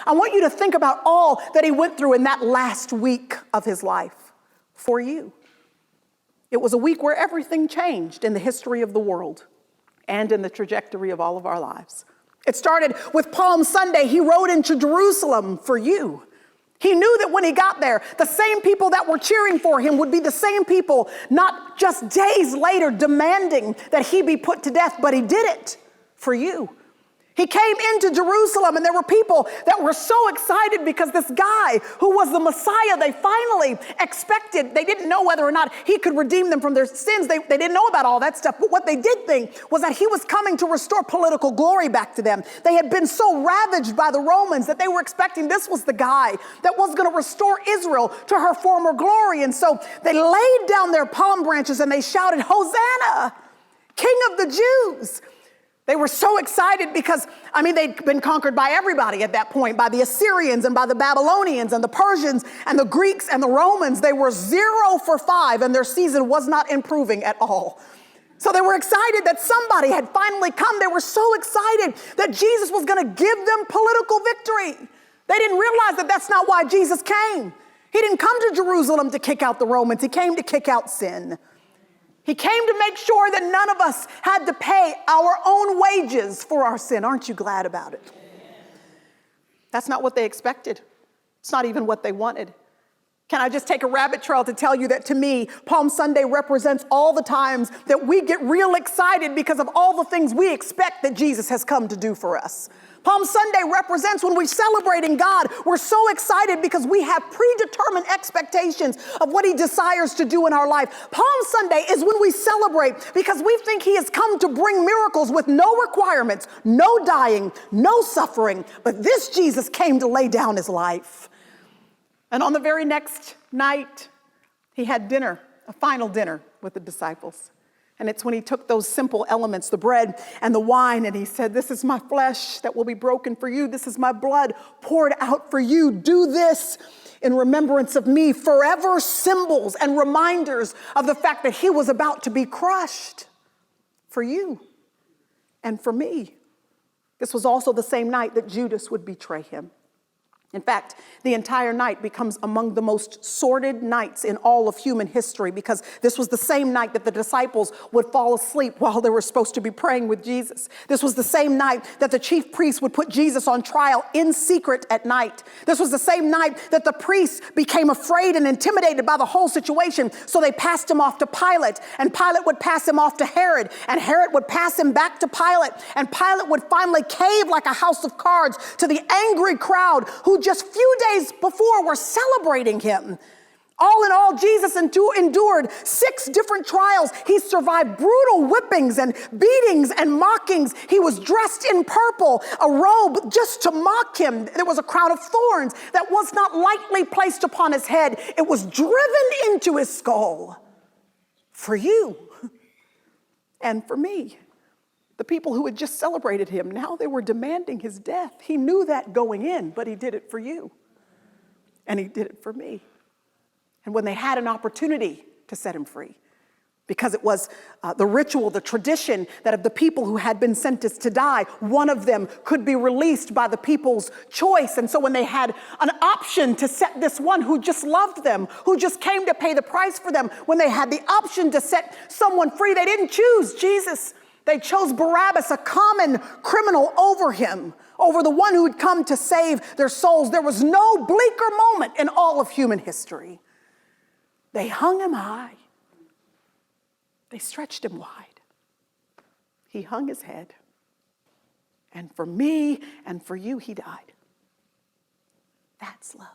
I want you to think about all that he went through in that last week of his life for you. It was a week where everything changed in the history of the world and in the trajectory of all of our lives. It started with Palm Sunday. He rode into Jerusalem for you. He knew that when he got there, the same people that were cheering for him would be the same people, not just days later demanding that he be put to death, but he did it for you. He came into Jerusalem and there were people that were so excited because this guy who was the Messiah, they finally expected, they didn't know whether or not he could redeem them from their sins. They didn't know about all that stuff. But what they did think was that he was coming to restore political glory back to them. They had been so ravaged by the Romans that they were expecting this was the guy that was going to restore Israel to her former glory. And so they laid down their palm branches and they shouted, "Hosanna, King of the Jews." They were so excited because, they'd been conquered by everybody at that point, by the Assyrians and by the Babylonians and the Persians and the Greeks and the Romans. They were 0 for 5 and their season was not improving at all. So they were excited that somebody had finally come. They were so excited that Jesus was going to give them political victory. They didn't realize that that's not why Jesus came. He didn't come to Jerusalem to kick out the Romans. He came to kick out sin. He came to make sure that none of us had to pay our own wages for our sin. Aren't you glad about it? That's not what they expected. It's not even what they wanted. Can I just take a rabbit trail to tell you that to me, Palm Sunday represents all the times that we get real excited because of all the things we expect that Jesus has come to do for us. Palm Sunday represents when we're celebrating God. We're so excited because we have predetermined expectations of what he desires to do in our life. Palm Sunday is when we celebrate because we think he has come to bring miracles with no requirements, no dying, no suffering. But this Jesus came to lay down his life. And on the very next night, he had dinner, a final dinner with the disciples. And it's when he took those simple elements, the bread and the wine, and he said, "This is my flesh that will be broken for you. This is my blood poured out for you. Do this in remembrance of me." Forever symbols and reminders of the fact that he was about to be crushed for you and for me. This was also the same night that Judas would betray him. In fact, the entire night becomes among the most sordid nights in all of human history because this was the same night that the disciples would fall asleep while they were supposed to be praying with Jesus. This was the same night that the chief priests would put Jesus on trial in secret at night. This was the same night that the priests became afraid and intimidated by the whole situation, so they passed him off to Pilate, and Pilate would pass him off to Herod, and Herod would pass him back to Pilate, and Pilate would finally cave like a house of cards to the angry crowd who just few days before were celebrating him. All in all, Jesus endured 6 different trials. He survived brutal whippings and beatings and mockings. He was dressed in purple, a robe just to mock him. There was a crown of thorns that was not lightly placed upon his head. It was driven into his skull for you and for me. The people who had just celebrated him, now they were demanding his death. He knew that going in, but he did it for you. And he did it for me. And when they had an opportunity to set him free, because it was the ritual, the tradition that of the people who had been sentenced to die, one of them could be released by the people's choice. And so when they had an option to set this one who just loved them, who just came to pay the price for them, when they had the option to set someone free, they didn't choose Jesus. They chose Barabbas, a common criminal, over him, over the one who had come to save their souls. There was no bleaker moment in all of human history. They hung him high. They stretched him wide. He hung his head. And for me and for you, he died. That's love.